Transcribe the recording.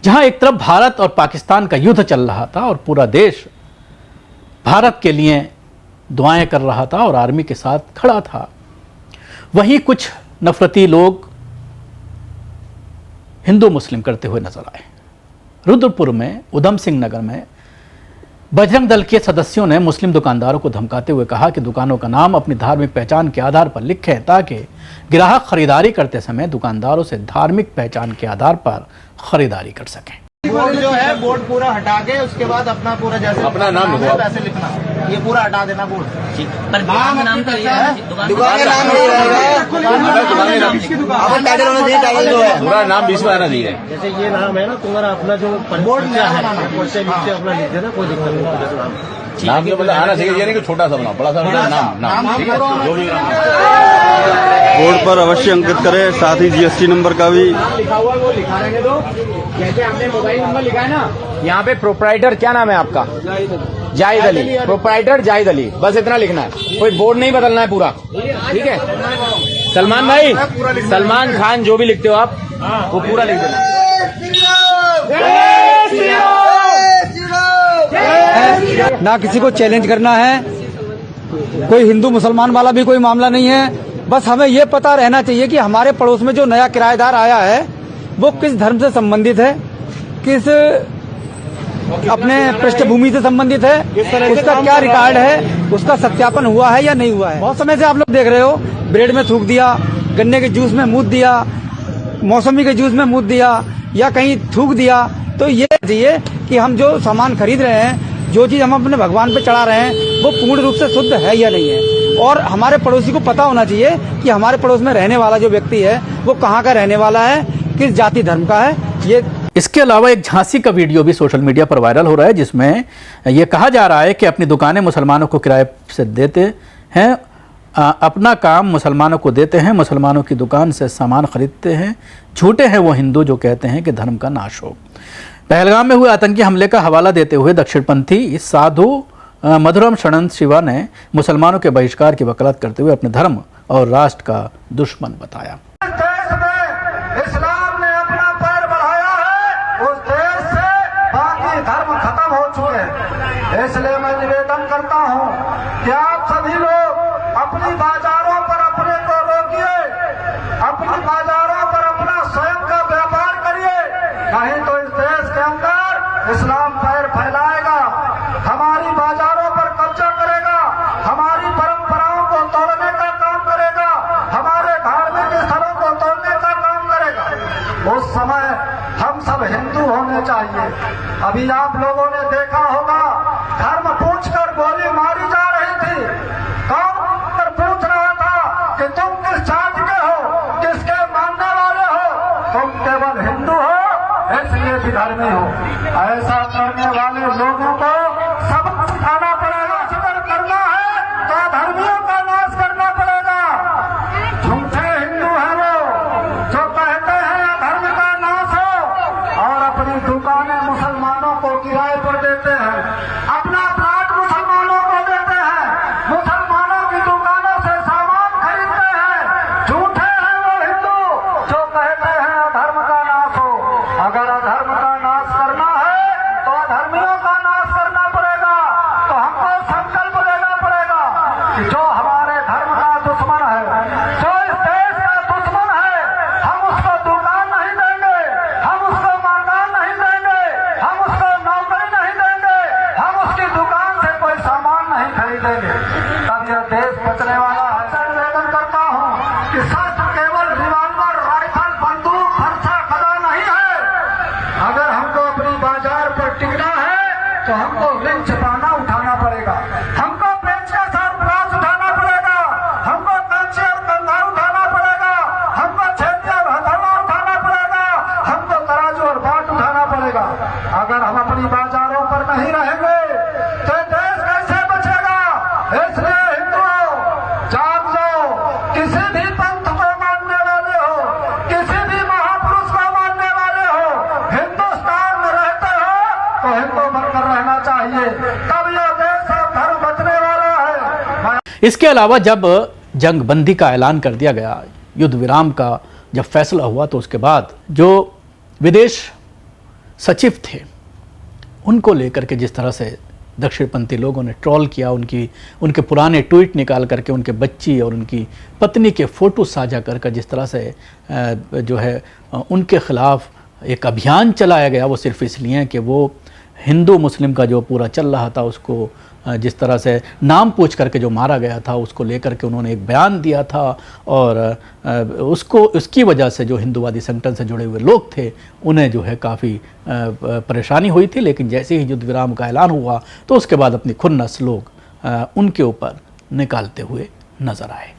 जहां एक तरफ भारत और पाकिस्तान का युद्ध चल रहा था और पूरा देश भारत के लिए दुआएं कर रहा था और आर्मी के साथ खड़ा था, वहीं कुछ नफरती लोग हिंदू मुस्लिम करते हुए नजर आए। रुद्रपुर में उधम सिंह नगर में बजरंग दल के सदस्यों ने मुस्लिम दुकानदारों को धमकाते हुए कहा कि दुकानों का नाम अपनी धार्मिक पहचान के आधार पर लिखें ताकि ग्राहक खरीदारी करते समय दुकानदारों से धार्मिक पहचान के आधार पर खरीदारी कर सकें। बोर्ड जो है बोर्ड पूरा हटा के उसके बाद अपना पूरा जैसे अपना नाम लिखो, वैसे लिखना, ये पूरा हटा देना बोर्ड। पर दुकान का नाम तो ये है, दुकान का नाम नहीं रहेगा, टाइटल होना चाहिए, टाइटल जो है पूरा नाम बीच में आना चाहिए। जैसे ये नाम है ना, तुम्हारा अपना जो बोर्ड में है नाम उससे नीचे अपना लिख देना, कोई दिक्कत नहीं। नाम जो मतलब आना चाहिए, ये नहीं कि छोटा सा बनाओ, बड़ा सा नाम ठीक है, जो भी बोर्ड पर अवश्य अंकित करें, साथ ही जीएसटी नंबर का भी लिखा हुआ वो लिखा रहेंगे। तो जैसे हमने मोबाइल नंबर लिखा है ना, यहाँ पे प्रोप्राइटर क्या नाम है आपका? जाहिद अली, प्रोप्राइटर जाहिद अली, बस इतना लिखना है, कोई बोर्ड नहीं बदलना है पूरा, ठीक है। सलमान भाई, सलमान खान जो भी लिखते हो आप वो पूरा लिख देना। ना किसी को चैलेंज करना है, कोई हिंदू मुसलमान वाला भी कोई मामला नहीं है। बस हमें ये पता रहना चाहिए कि हमारे पड़ोस में जो नया किराएदार आया है वो किस धर्म से संबंधित है, किस अपने पृष्ठभूमि से संबंधित है, उसका क्या रिकॉर्ड है, उसका सत्यापन हुआ है या नहीं हुआ है। बहुत समय से आप लोग देख रहे हो, ब्रेड में थूक दिया, गन्ने के जूस में मूत दिया, मौसमी के जूस में मूत दिया या कहीं थूक दिया। तो ये चाहिए कि हम जो सामान खरीद रहे हैं, जो चीज हम अपने भगवान पे चढ़ा रहे हैं, वो पूर्ण रूप से शुद्ध है या नहीं है। और हमारे पड़ोसी को पता होना चाहिए कि हमारे पड़ोस में रहने वाला जो व्यक्ति है वो कहाँ का रहने वाला है, किस जाति धर्म का है। ये इसके अलावा एक झांसी का वीडियो भी सोशल मीडिया पर वायरल हो रहा है, जिसमें यह कहा जा रहा है कि अपनी दुकानें मुसलमानों को किराए से देते हैं, अपना काम मुसलमानों को देते हैं, मुसलमानों की दुकान से सामान खरीदते हैं, झूठे हैं वो हिंदू जो कहते हैं कि धर्म का नाश हो। पहलगाम में हुए आतंकी हमले का हवाला देते हुए दक्षिणपंथी साधु मधुरम शरण शिवा ने मुसलमानों के बहिष्कार की वकालत करते हुए अपने धर्म और राष्ट्र का दुश्मन बताया। देश में इस्लाम ने अपना पैर बढ़ाया है, उस देश से बाकी धर्म खत्म हो चुके हैं। इसलिए मैं निवेदन करता हूं कि आप सभी लोग अपनी बाजारों पर अपने को रोकिए, अपनी बाजारों पर अपना स्वयं का व्यापार करिए, नहीं तो इस देश के अंदर इस्लाम पैर फैलाएगा, हमारी बाजारों पर कब्जा करेगा, हमारी परंपराओं को तोड़ने का काम करेगा, हमारे धार्मिक स्थलों को तोड़ने का काम करेगा। उस समय हम सब हिंदू होने चाहिए। अभी आप लोगों ने देखा होगा, धर्म पूछकर गोली मारी जा रही थी। कौन पूछ रहा था कि तुम किस जाति के हो, किसके मानने वाले हो? तुम केवल हिंदू हो इसलिए भी धर्मी हो। ऐसा करने वाले लोगों को सबक सिखाना पड़ेगा। अगर करना है तो धर्मियों का नाश करना पड़ेगा। झूठे हिंदू हैं वो जो कहते हैं धर्म का नाश हो और अपनी दुकानें मुसलमानों को किराए पर देते हैं, अपना प्लाट मुसलमानों को देते हैं, मुसलमानों की दुकानों से सामान खरीदते हैं। झूठे हैं वो हिंदू जो कहते हैं अधर्म का नाश हो। अगर अधर्म का नाश करना है तो अधर्मियों का नाश करना पड़ेगा। तो हमको संकल्प लेना पड़ेगा कि जो हमारे धर्म का दुश्मन है, जो इस देश का दुश्मन है, हम उसको दुकान नहीं देंगे, हम उसको मकान नहीं देंगे, हम उसको नौकरी नहीं देंगे, हम उसकी दुकान से कोई सामान नहीं खरीदेंगे। तब यह देश बचने वाला है। निवेदन करता हूँ कि शस्त्र केवल रिवॉल्वर, राइफल, बंदूक, फरसा, गदा नहीं है। अगर हमको अपनी बाजार पर टिकना है तो हमको रिंच पाना उठाना पड़ेगा, हमको पेचकस और प्लास उठाना पड़ेगा, हमको कंचे और कंधा उठाना पड़ेगा, हमको छेदी और हथौड़ा उठाना पड़ेगा, हमको तराजू और बाट उठाना पड़ेगा। अगर हम अपनी बाजारों पर नहीं रहेंगे तो देश कैसे बचेगा? इसलिए हिंदुओं जाग लो। किसी भी पंथ को मानने वाले हो, किसी भी महापुरुष को मानने वाले हो, हिंदुस्तान में रहते हो तो हिंदू बनकर रहना चाहिए, तब यह देश और धर्म बचने वाला है। इसके अलावा जब जंग बंदी का ऐलान कर दिया गया, युद्ध विराम का जब फैसला हुआ, तो उसके बाद जो विदेश सचिव थे, उनको लेकर के जिस तरह से दक्षिणपंथी लोगों ने ट्रोल किया, उनके पुराने ट्वीट निकाल करके उनके बच्ची और उनकी पत्नी के फ़ोटो साझा कर जिस तरह से जो है उनके ख़िलाफ़ एक अभियान चलाया गया, वो सिर्फ इसलिए कि वो हिंदू मुस्लिम का जो पूरा चल रहा था उसको जिस तरह से नाम पूछ करके जो मारा गया था उसको लेकर के उन्होंने एक बयान दिया था, और उसकी वजह से जो हिंदूवादी संगठन से जुड़े हुए लोग थे उन्हें जो है काफ़ी परेशानी हुई थी। लेकिन जैसे ही युद्ध विराम का ऐलान हुआ तो उसके बाद अपनी खुन्नस लोग उनके ऊपर निकालते हुए नज़र आए।